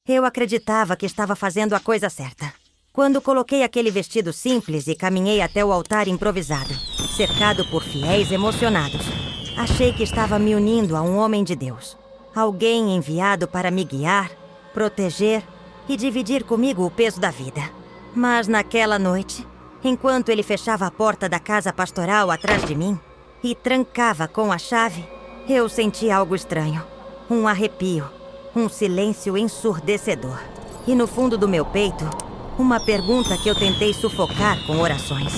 Eu acreditava que estava fazendo a coisa certa. Quando coloquei aquele vestido simples e caminhei até o altar improvisado, cercado por fiéis emocionados, achei que estava me unindo a um homem de Deus. Alguém enviado para me guiar, proteger e dividir comigo o peso da vida. Mas naquela noite, enquanto ele fechava a porta da casa pastoral atrás de mim e trancava com a chave, eu senti algo estranho. Um arrepio, um silêncio ensurdecedor. E no fundo do meu peito, uma pergunta que eu tentei sufocar com orações.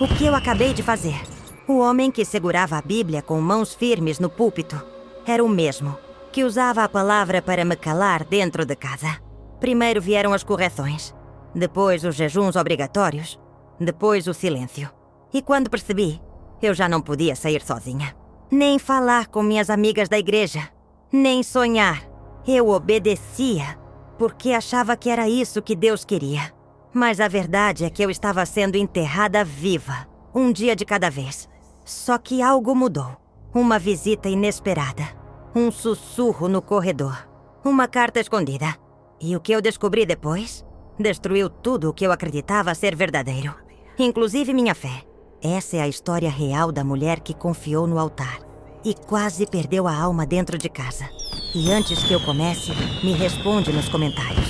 O que eu acabei de fazer? O homem que segurava a Bíblia com mãos firmes no púlpito era o mesmo que usava a palavra para me calar dentro de casa. Primeiro vieram as correções, depois os jejuns obrigatórios, depois o silêncio. E quando percebi, eu já não podia sair sozinha. Nem falar com minhas amigas da igreja, nem sonhar. Eu obedecia, porque achava que era isso que Deus queria. Mas a verdade é que eu estava sendo enterrada viva, um dia de cada vez. Só que algo mudou. Uma visita inesperada. Um sussurro no corredor. Uma carta escondida. E o que eu descobri depois? Destruiu tudo o que eu acreditava ser verdadeiro. Inclusive minha fé. Essa é a história real da mulher que confiou no altar e quase perdeu a alma dentro de casa. E antes que eu comece, me responde nos comentários.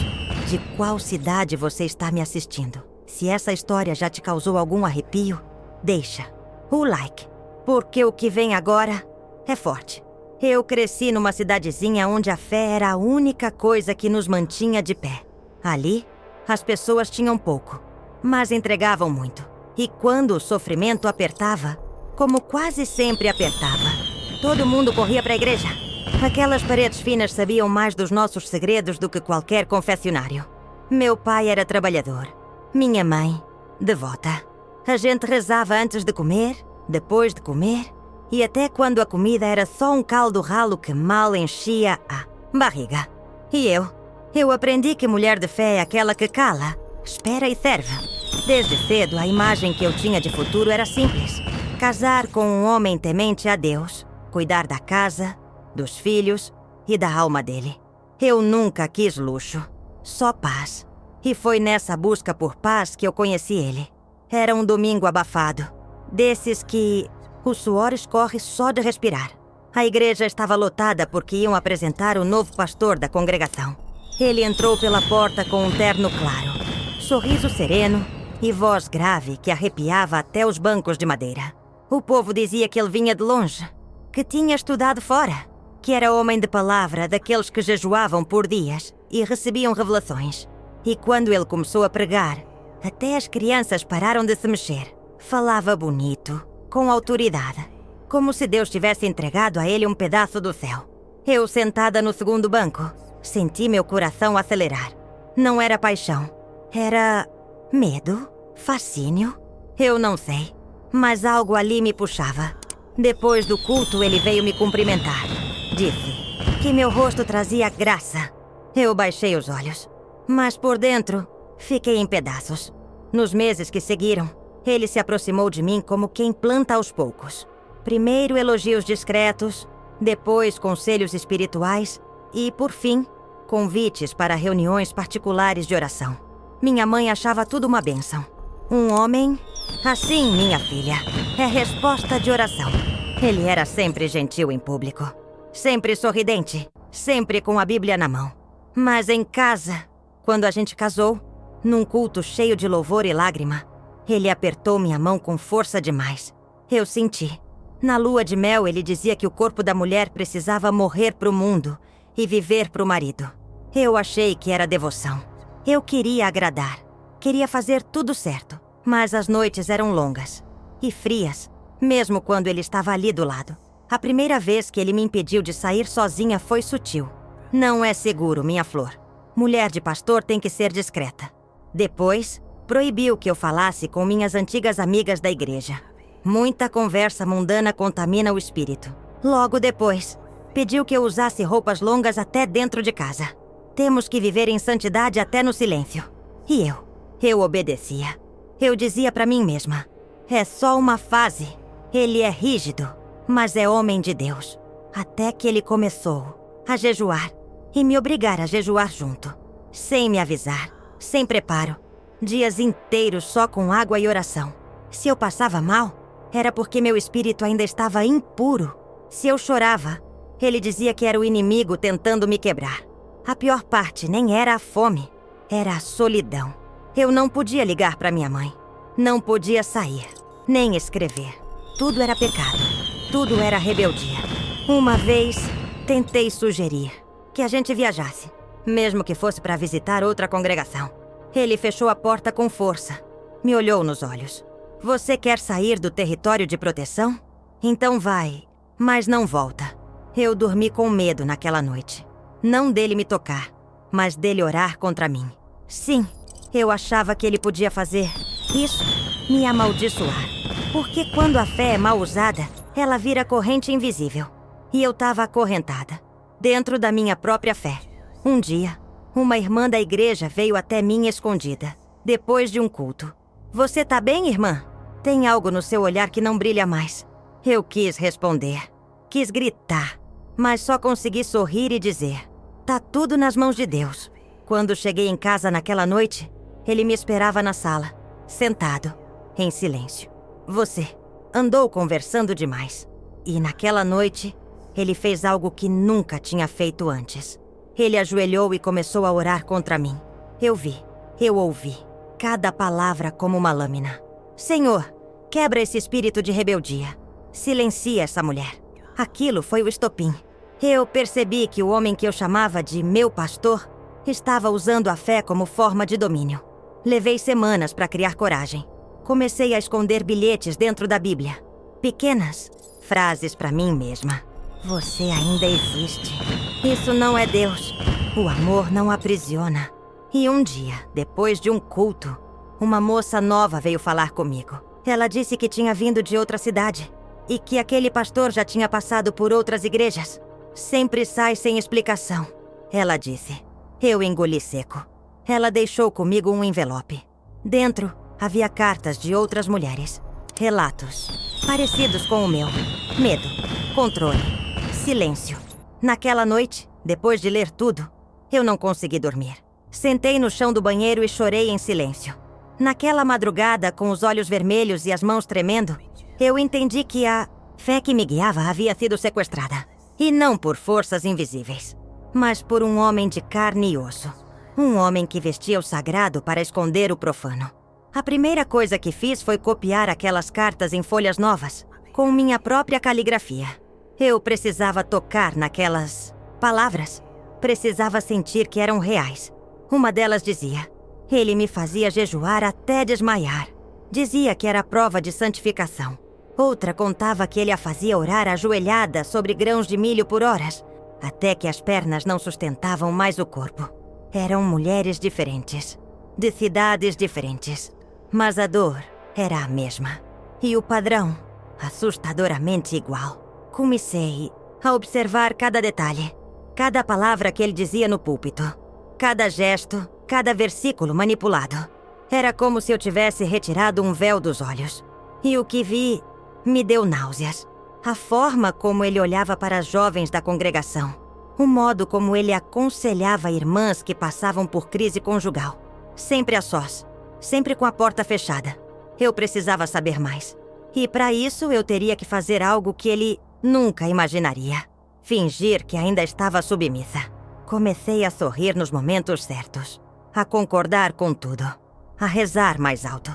De qual cidade você está me assistindo? Se essa história já te causou algum arrepio, deixa o like, porque o que vem agora é forte. Eu cresci numa cidadezinha onde a fé era a única coisa que nos mantinha de pé. Ali, as pessoas tinham pouco, mas entregavam muito. E quando o sofrimento apertava, como quase sempre apertava, todo mundo corria para a igreja. Aquelas paredes finas sabiam mais dos nossos segredos do que qualquer confessionário. Meu pai era trabalhador, minha mãe, devota. A gente rezava antes de comer, depois de comer, e até quando a comida era só um caldo ralo que mal enchia a barriga. E eu aprendi que mulher de fé é aquela que cala, espera e serve. Desde cedo, a imagem que eu tinha de futuro era simples. Casar com um homem temente a Deus, cuidar da casa, dos filhos e da alma dele. Eu nunca quis luxo, só paz. E foi nessa busca por paz que eu conheci ele. Era um domingo abafado, desses que o suor escorre só de respirar. A igreja estava lotada porque iam apresentar o novo pastor da congregação. Ele entrou pela porta com um terno claro, sorriso sereno e voz grave que arrepiava até os bancos de madeira. O povo dizia que ele vinha de longe, que tinha estudado fora, que era homem de palavra, daqueles que jejuavam por dias e recebiam revelações. E quando ele começou a pregar, até as crianças pararam de se mexer. Falava bonito, com autoridade, como se Deus tivesse entregado a ele um pedaço do céu. Eu, sentada no segundo banco, senti meu coração acelerar. Não era paixão, era medo, fascínio, eu não sei, mas algo ali me puxava. Depois do culto, ele veio me cumprimentar. Disse que meu rosto trazia graça. Eu baixei os olhos, mas por dentro, fiquei em pedaços. Nos meses que seguiram, ele se aproximou de mim como quem planta aos poucos. Primeiro elogios discretos, depois conselhos espirituais e, por fim, convites para reuniões particulares de oração. Minha mãe achava tudo uma bênção. Um homem, assim, minha filha, é resposta de oração. Ele era sempre gentil em público, sempre sorridente, sempre com a Bíblia na mão. Mas em casa, quando a gente casou, num culto cheio de louvor e lágrima, ele apertou minha mão com força demais. Eu senti. Na lua de mel, ele dizia que o corpo da mulher precisava morrer pro mundo e viver pro marido. Eu achei que era devoção. Eu queria agradar. Queria fazer tudo certo. Mas as noites eram longas e frias, mesmo quando ele estava ali do lado. A primeira vez que ele me impediu de sair sozinha foi sutil. Não é seguro, minha flor. Mulher de pastor tem que ser discreta. Depois, proibiu que eu falasse com minhas antigas amigas da igreja. Muita conversa mundana contamina o espírito. Logo depois, pediu que eu usasse roupas longas até dentro de casa. Temos que viver em santidade até no silêncio. E eu obedecia. Eu dizia para mim mesma, é só uma fase. Ele é rígido, mas é homem de Deus. Até que ele começou a jejuar e me obrigar a jejuar junto. sem me avisar, sem preparo. Dias inteiros só com água e oração. Se eu passava mal, era porque meu espírito ainda estava impuro. Se eu chorava, ele dizia que era o inimigo tentando me quebrar. A pior parte nem era a fome, era a solidão. Eu não podia ligar para minha mãe, não podia sair, nem escrever. Tudo era pecado, tudo era rebeldia. Uma vez, tentei sugerir que a gente viajasse, mesmo que fosse para visitar outra congregação. Ele fechou a porta com força, me olhou nos olhos. Você quer sair do território de proteção? Então vai, mas não volta. Eu dormi com medo naquela noite. Não dele me tocar, mas dele orar contra mim. Sim, eu achava que ele podia fazer isso, me amaldiçoar. Porque quando a fé é mal usada, ela vira corrente invisível. E eu estava acorrentada, dentro da minha própria fé. Um dia, uma irmã da igreja veio até mim escondida, depois de um culto. Você tá bem, irmã? Tem algo no seu olhar que não brilha mais. Eu quis responder, quis gritar, mas só consegui sorrir e dizer: tá tudo nas mãos de Deus. Quando cheguei em casa naquela noite, ele me esperava na sala, sentado, em silêncio. Você andou conversando demais. E naquela noite, ele fez algo que nunca tinha feito antes. Ele ajoelhou e começou a orar contra mim. Eu vi, eu ouvi, cada palavra como uma lâmina. Senhor, quebra esse espírito de rebeldia. Silencia essa mulher. Aquilo foi o estopim. Eu percebi que o homem que eu chamava de meu pastor estava usando a fé como forma de domínio. Levei semanas para criar coragem. Comecei a esconder bilhetes dentro da Bíblia. Pequenas frases para mim mesma. Você ainda existe. Isso não é Deus. O amor não aprisiona. E um dia, depois de um culto, uma moça nova veio falar comigo. Ela disse que tinha vindo de outra cidade e que aquele pastor já tinha passado por outras igrejas. Sempre sai sem explicação, ela disse. Eu engoli seco. Ela deixou comigo um envelope. Dentro havia cartas de outras mulheres. Relatos parecidos com o meu. Medo, controle, silêncio. Naquela noite, depois de ler tudo, eu não consegui dormir. Sentei no chão do banheiro e chorei em silêncio. Naquela madrugada, com os olhos vermelhos e as mãos tremendo, eu entendi que a fé que me guiava havia sido sequestrada. E não por forças invisíveis, mas por um homem de carne e osso. Um homem que vestia o sagrado para esconder o profano. A primeira coisa que fiz foi copiar aquelas cartas em folhas novas, com minha própria caligrafia. Eu precisava tocar naquelas palavras. Precisava sentir que eram reais. Uma delas dizia: ele me fazia jejuar até desmaiar. Dizia que era prova de santificação. Outra contava que ele a fazia orar ajoelhada sobre grãos de milho por horas, até que as pernas não sustentavam mais o corpo. Eram mulheres diferentes, de cidades diferentes, mas a dor era a mesma. E o padrão, assustadoramente igual. Comecei a observar cada detalhe, cada palavra que ele dizia no púlpito, cada gesto, cada versículo manipulado. Era como se eu tivesse retirado um véu dos olhos. E o que vi me deu náuseas. A forma como ele olhava para as jovens da congregação. O modo como ele aconselhava irmãs que passavam por crise conjugal. Sempre a sós. Sempre com a porta fechada. Eu precisava saber mais. E para isso eu teria que fazer algo que ele nunca imaginaria. Fingir que ainda estava submissa. Comecei a sorrir nos momentos certos. A concordar com tudo. A rezar mais alto.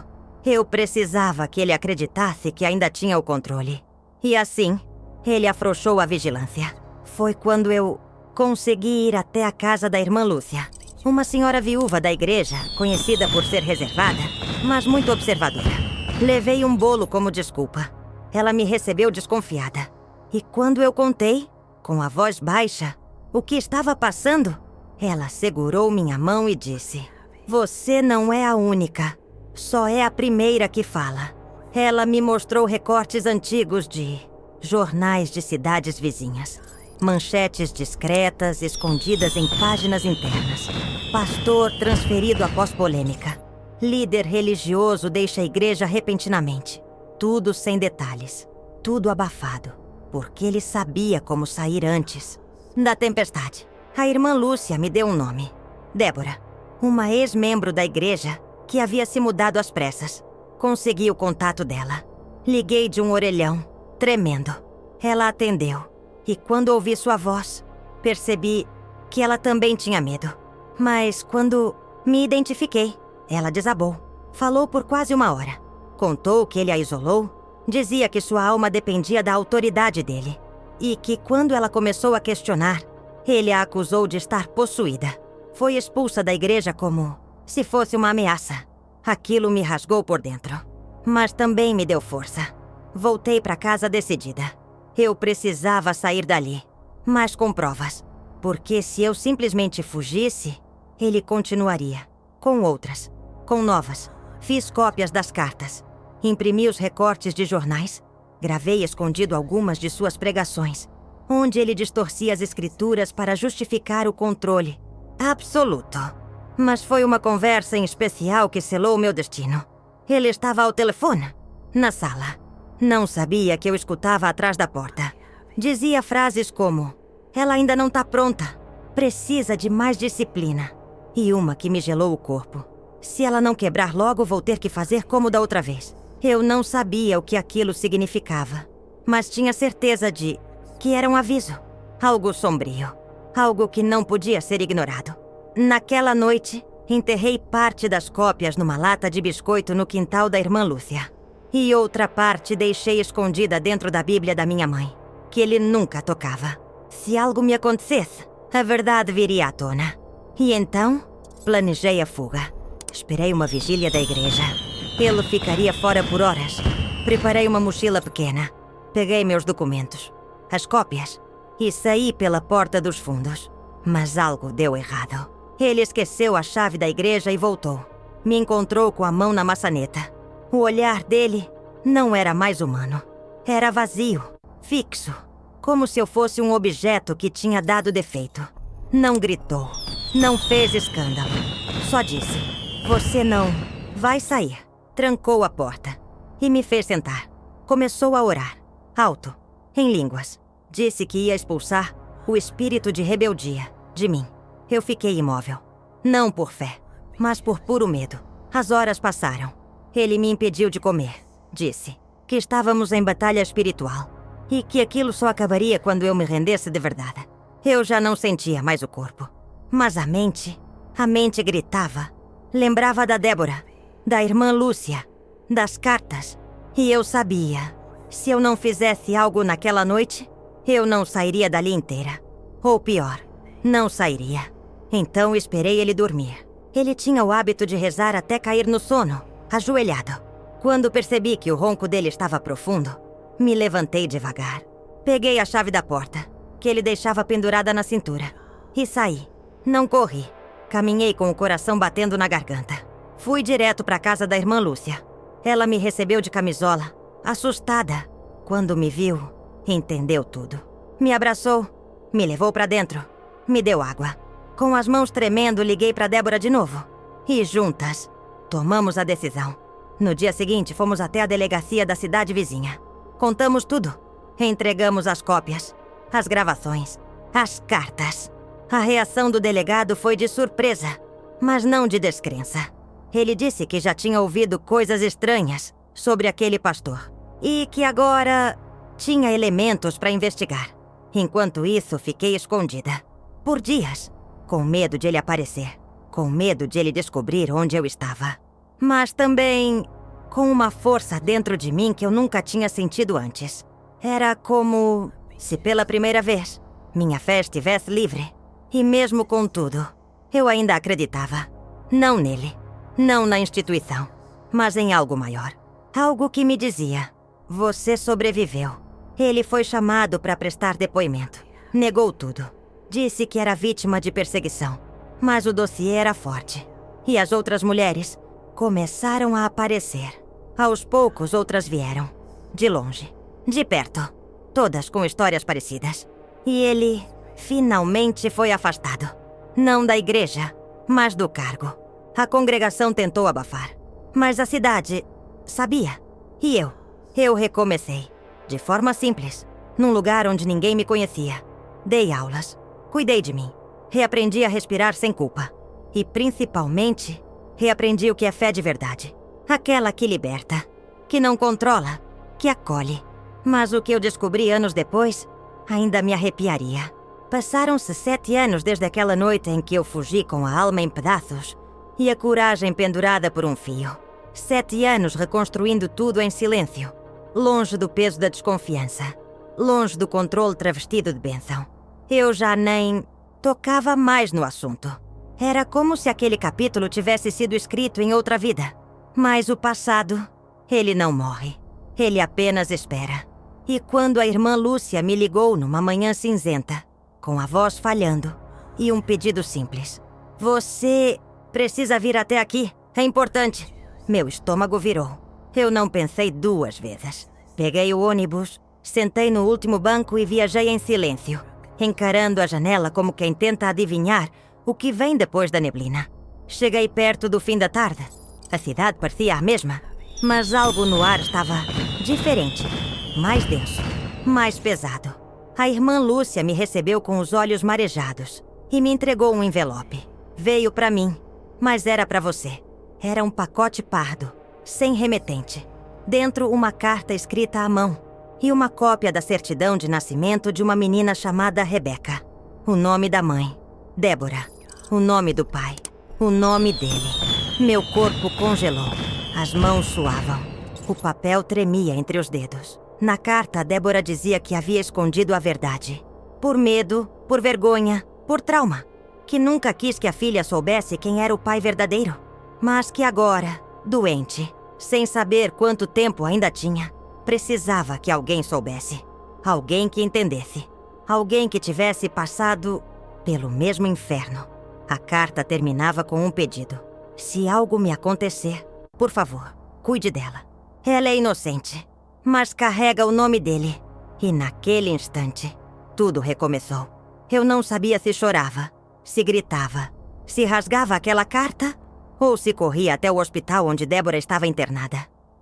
Eu precisava que ele acreditasse que ainda tinha o controle. E assim, ele afrouxou a vigilância. Foi quando eu consegui ir até a casa da irmã Lúcia. Uma senhora viúva da igreja, conhecida por ser reservada, mas muito observadora. Levei um bolo como desculpa. Ela me recebeu desconfiada. E quando eu contei, com a voz baixa, o que estava passando, ela segurou minha mão e disse: você não é a única. Só é a primeira que fala. Ela me mostrou recortes antigos de jornais de cidades vizinhas. Manchetes discretas, escondidas em páginas internas. Pastor transferido após polêmica. Líder religioso deixa a igreja repentinamente. Tudo sem detalhes. Tudo abafado. Porque ele sabia como sair antes da tempestade. A irmã Lúcia me deu um nome. Débora, uma ex-membro da igreja que havia se mudado às pressas. Consegui o contato dela. Liguei de um orelhão, tremendo. Ela atendeu. E quando ouvi sua voz, percebi que ela também tinha medo. Mas quando me identifiquei, ela desabou. Falou por quase 1 hora. Contou que ele a isolou. Dizia que sua alma dependia da autoridade dele. E que quando ela começou a questionar, ele a acusou de estar possuída. Foi expulsa da igreja como se fosse uma ameaça. Aquilo me rasgou por dentro. Mas também me deu força. Voltei para casa decidida. Eu precisava sair dali, mas com provas. Porque se eu simplesmente fugisse, ele continuaria. Com outras, com novas. Fiz cópias das cartas. Imprimi os recortes de jornais. Gravei escondido algumas de suas pregações, onde ele distorcia as escrituras para justificar o controle absoluto. Mas foi uma conversa em especial que selou meu destino. Ele estava ao telefone, na sala. Não sabia que eu escutava atrás da porta. Dizia frases como: ela ainda não está pronta. Precisa de mais disciplina. E uma que me gelou o corpo. Se ela não quebrar logo, vou ter que fazer como da outra vez. Eu não sabia o que aquilo significava, mas tinha certeza de que era um aviso. Algo sombrio. Algo que não podia ser ignorado. Naquela noite, enterrei parte das cópias numa lata de biscoito no quintal da irmã Lúcia. E outra parte deixei escondida dentro da Bíblia da minha mãe, que ele nunca tocava. Se algo me acontecesse, a verdade viria à tona. E então, planejei a fuga. Esperei uma vigília da igreja. Ele ficaria fora por horas. Preparei uma mochila pequena. Peguei meus documentos, as cópias, e saí pela porta dos fundos. Mas algo deu errado. Ele esqueceu a chave da igreja e voltou. Me encontrou com a mão na maçaneta. O olhar dele não era mais humano. Era vazio, fixo, como se eu fosse um objeto que tinha dado defeito. Não gritou, não fez escândalo. Só disse: você não vai sair. Trancou a porta e me fez sentar. Começou a orar, alto, em línguas. Disse que ia expulsar o espírito de rebeldia de mim. Eu fiquei imóvel. Não por fé, mas por puro medo. As horas passaram. Ele me impediu de comer. Disse que estávamos em batalha espiritual e que aquilo só acabaria quando eu me rendesse de verdade. Eu já não sentia mais o corpo, mas a mente gritava. Lembrava da Débora, da irmã Lúcia, das cartas. E eu sabia, se eu não fizesse algo naquela noite, eu não sairia dali inteira. Ou pior, não sairia. Então esperei ele dormir. Ele tinha o hábito de rezar até cair no sono, ajoelhado. Quando percebi que o ronco dele estava profundo, me levantei devagar. Peguei a chave da porta, que ele deixava pendurada na cintura, e saí. Não corri. Caminhei com o coração batendo na garganta. Fui direto para a casa da irmã Lúcia. Ela me recebeu de camisola, assustada. Quando me viu, entendeu tudo. Me abraçou, me levou para dentro, me deu água. Com as mãos tremendo, liguei para Débora de novo. E juntas, tomamos a decisão. No dia seguinte, fomos até a delegacia da cidade vizinha. Contamos tudo. Entregamos as cópias, as gravações, as cartas. A reação do delegado foi de surpresa, mas não de descrença. Ele disse que já tinha ouvido coisas estranhas sobre aquele pastor e que agora tinha elementos para investigar. Enquanto isso, fiquei escondida. Por dias, com medo de ele aparecer, com medo de ele descobrir onde eu estava. Mas também com uma força dentro de mim que eu nunca tinha sentido antes. Era como se pela primeira vez minha fé estivesse livre. E mesmo com tudo, eu ainda acreditava. Não nele, não na instituição, mas em algo maior. Algo que me dizia: você sobreviveu. Ele foi chamado para prestar depoimento. Negou tudo. Disse que era vítima de perseguição. Mas o dossiê era forte. E as outras mulheres começaram a aparecer. Aos poucos, outras vieram. De longe, de perto. Todas com histórias parecidas. E ele finalmente foi afastado. Não da igreja, mas do cargo. A congregação tentou abafar. Mas a cidade sabia. E eu recomecei. De forma simples. Num lugar onde ninguém me conhecia. Dei aulas. Cuidei de mim. Reaprendi a respirar sem culpa. E, principalmente, reaprendi o que é fé de verdade. Aquela que liberta, que não controla, que acolhe. Mas o que eu descobri anos depois ainda me arrepiaria. Passaram-se 7 anos desde aquela noite em que eu fugi com a alma em pedaços e a coragem pendurada por um fio. 7 anos reconstruindo tudo em silêncio, longe do peso da desconfiança, longe do controle travestido de bênção. Eu já nem tocava mais no assunto. Era como se aquele capítulo tivesse sido escrito em outra vida. Mas o passado, ele não morre. Ele apenas espera. E quando a irmã Lúcia me ligou numa manhã cinzenta, com a voz falhando e um pedido simples: "Você precisa vir até aqui, é importante." Meu estômago virou. Eu não pensei 2 vezes. Peguei o ônibus, sentei no último banco e viajei em silêncio, encarando a janela como quem tenta adivinhar o que vem depois da neblina. Cheguei perto do fim da tarde. A cidade parecia a mesma, mas algo no ar estava diferente, mais denso, mais pesado. A irmã Lúcia me recebeu com os olhos marejados e me entregou um envelope. Veio para mim, mas era para você. Era um pacote pardo, sem remetente. Dentro, uma carta escrita à mão e uma cópia da certidão de nascimento de uma menina chamada Rebeca. O nome da mãe, Débora. O nome do pai, o nome dele. Meu corpo congelou. As mãos suavam. O papel tremia entre os dedos. Na carta, Débora dizia que havia escondido a verdade. Por medo, por vergonha, por trauma. Que nunca quis que a filha soubesse quem era o pai verdadeiro. Mas que agora, doente, sem saber quanto tempo ainda tinha, precisava que alguém soubesse. Alguém que entendesse. Alguém que tivesse passado pelo mesmo inferno. A carta terminava com um pedido: "Se algo me acontecer, por favor, cuide dela. Ela é inocente, mas carrega o nome dele." E naquele instante, tudo recomeçou. Eu não sabia se chorava, se gritava, se rasgava aquela carta ou se corria até o hospital onde Débora estava internada.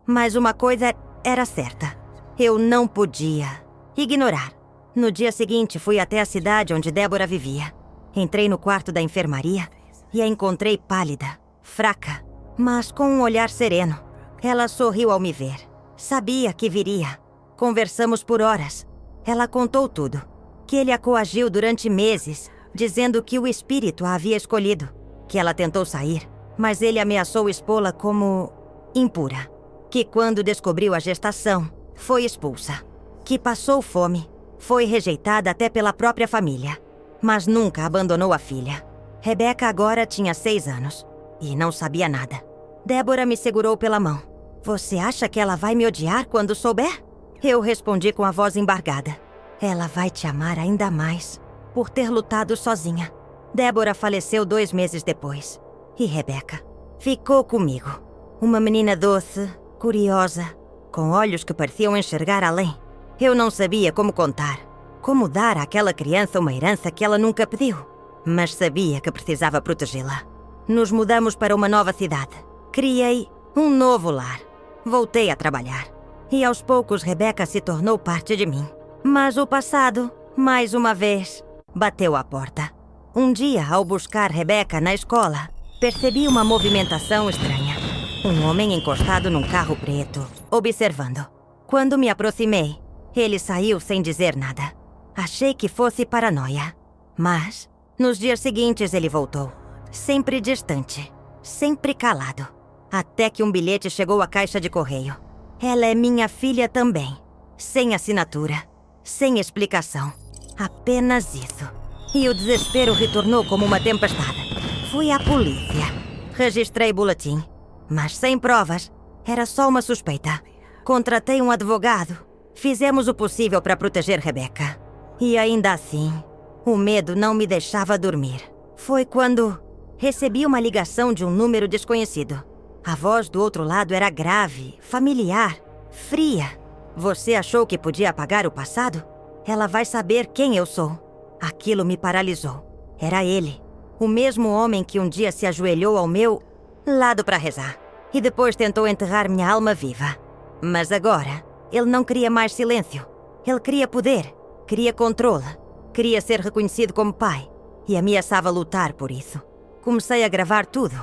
Mas uma coisa era certa: eu não podia ignorar. No dia seguinte, fui até a cidade onde Débora vivia. Entrei no quarto da enfermaria e a encontrei pálida, fraca, mas com um olhar sereno. Ela sorriu ao me ver. Sabia que viria. Conversamos por horas. Ela contou tudo. Que ele a coagiu durante meses, dizendo que o espírito a havia escolhido. Que ela tentou sair, mas ele ameaçou expô-la como impura. Que quando descobriu a gestação, foi expulsa. Que passou fome, foi rejeitada até pela própria família, mas nunca abandonou a filha. Rebeca agora tinha 6 anos e não sabia nada. Débora me segurou pela mão. "Você acha que ela vai me odiar quando souber?" Eu respondi com a voz embargada: "Ela vai te amar ainda mais por ter lutado sozinha." Débora faleceu 2 meses depois. E Rebeca ficou comigo. Uma menina doce, curiosa, com olhos que pareciam enxergar além. Eu não sabia como contar, como dar àquela criança uma herança que ela nunca pediu, mas sabia que precisava protegê-la. Nos mudamos para uma nova cidade. Criei um novo lar. Voltei a trabalhar. E aos poucos Rebeca se tornou parte de mim. Mas o passado, mais uma vez, bateu à porta. Um dia, ao buscar Rebeca na escola, percebi uma movimentação estranha. Um homem encostado num carro preto, observando. Quando me aproximei, ele saiu sem dizer nada. Achei que fosse paranoia. Mas, nos dias seguintes ele voltou. Sempre distante, sempre calado. Até que um bilhete chegou à caixa de correio. Ela é minha filha também. Sem assinatura, sem explicação. Apenas isso. E o desespero retornou como uma tempestade. Fui à polícia. Registrei boletim. Mas sem provas. Era só uma suspeita. Contratei um advogado. Fizemos o possível para proteger Rebeca. E ainda assim, o medo não me deixava dormir. Foi quando recebi uma ligação de um número desconhecido. A voz do outro lado era grave, familiar, fria. Você achou que podia apagar o passado? Ela vai saber quem eu sou. Aquilo me paralisou. Era ele, o mesmo homem que um dia se ajoelhou ao meu lado para rezar. E depois tentou enterrar minha alma viva. Mas agora, ele não queria mais silêncio. Ele queria poder, queria controle, queria ser reconhecido como pai. E ameaçava lutar por isso. Comecei a gravar tudo.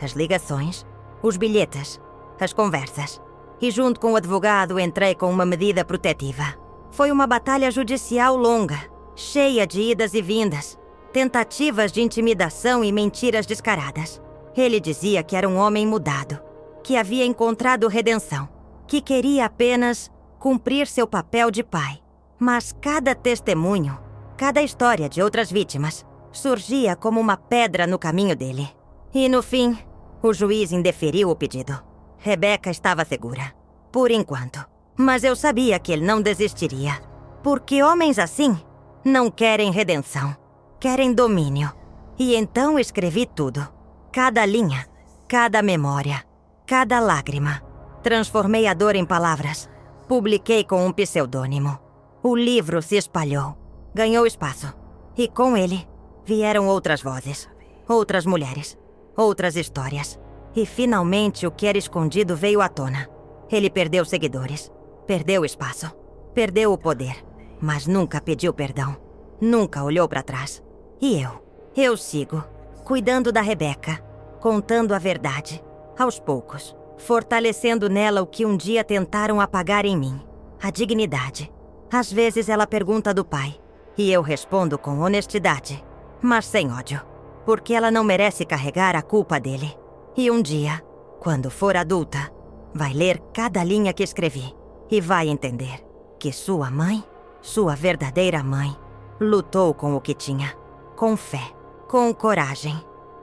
As ligações, os bilhetes, as conversas. E junto com o advogado entrei com uma medida protetiva. Foi uma batalha judicial longa, cheia de idas e vindas, tentativas de intimidação e mentiras descaradas. Ele dizia que era um homem mudado, que havia encontrado redenção, que queria apenas cumprir seu papel de pai. Mas cada testemunho, cada história de outras vítimas, surgia como uma pedra no caminho dele. E no fim, o juiz indeferiu o pedido. Rebecca estava segura, por enquanto. Mas eu sabia que ele não desistiria. Porque homens assim não querem redenção, querem domínio. E então escrevi tudo. Cada linha, cada memória, cada lágrima. Transformei a dor em palavras. Publiquei com um pseudônimo. O livro se espalhou, ganhou espaço. E com ele vieram outras vozes, outras mulheres, outras histórias. E finalmente o que era escondido veio à tona. Ele perdeu seguidores, perdeu espaço, perdeu o poder, mas nunca pediu perdão, nunca olhou para trás. E eu sigo, cuidando da Rebecca, contando a verdade, aos poucos, fortalecendo nela o que um dia tentaram apagar em mim, a dignidade. Às vezes ela pergunta do pai, e eu respondo com honestidade, mas sem ódio, porque ela não merece carregar a culpa dele. E um dia, quando for adulta, vai ler cada linha que escrevi e vai entender que sua mãe, sua verdadeira mãe, lutou com o que tinha, com fé, com coragem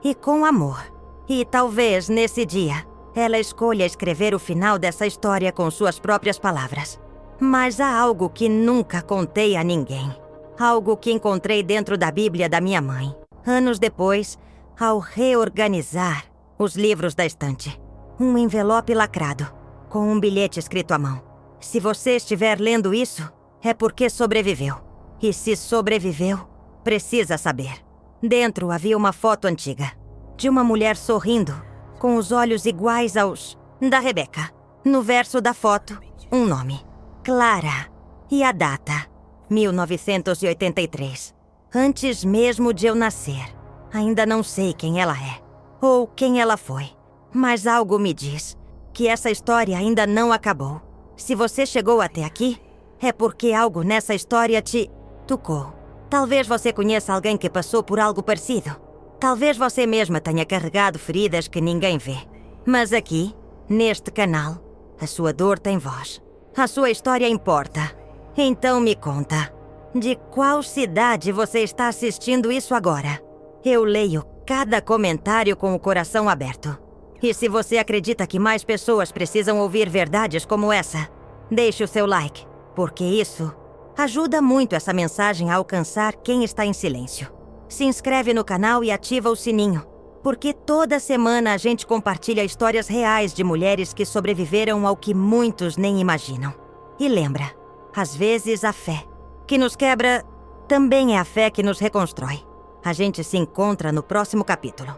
e com amor. E talvez nesse dia ela escolha escrever o final dessa história com suas próprias palavras. Mas há algo que nunca contei a ninguém. Algo que encontrei dentro da Bíblia da minha mãe, anos depois, ao reorganizar os livros da estante. Um envelope lacrado, com um bilhete escrito à mão. Se você estiver lendo isso, é porque sobreviveu. E se sobreviveu, precisa saber. Dentro havia uma foto antiga, de uma mulher sorrindo, com os olhos iguais aos da Rebecca. No verso da foto, um nome. Clara. E a data, 1983. Antes mesmo de eu nascer. Ainda não sei quem ela é, ou quem ela foi. Mas algo me diz que essa história ainda não acabou. Se você chegou até aqui, é porque algo nessa história te tocou. Talvez você conheça alguém que passou por algo parecido. Talvez você mesma tenha carregado feridas que ninguém vê. Mas aqui, neste canal, a sua dor tem voz. A sua história importa. Então me conta, de qual cidade você está assistindo isso agora? Eu leio cada comentário com o coração aberto. E se você acredita que mais pessoas precisam ouvir verdades como essa, deixe o seu like, porque isso ajuda muito essa mensagem a alcançar quem está em silêncio. Se inscreve no canal e ativa o sininho, porque toda semana a gente compartilha histórias reais de mulheres que sobreviveram ao que muitos nem imaginam. E lembra, às vezes a fé que nos quebra também é a fé que nos reconstrói. A gente se encontra no próximo capítulo.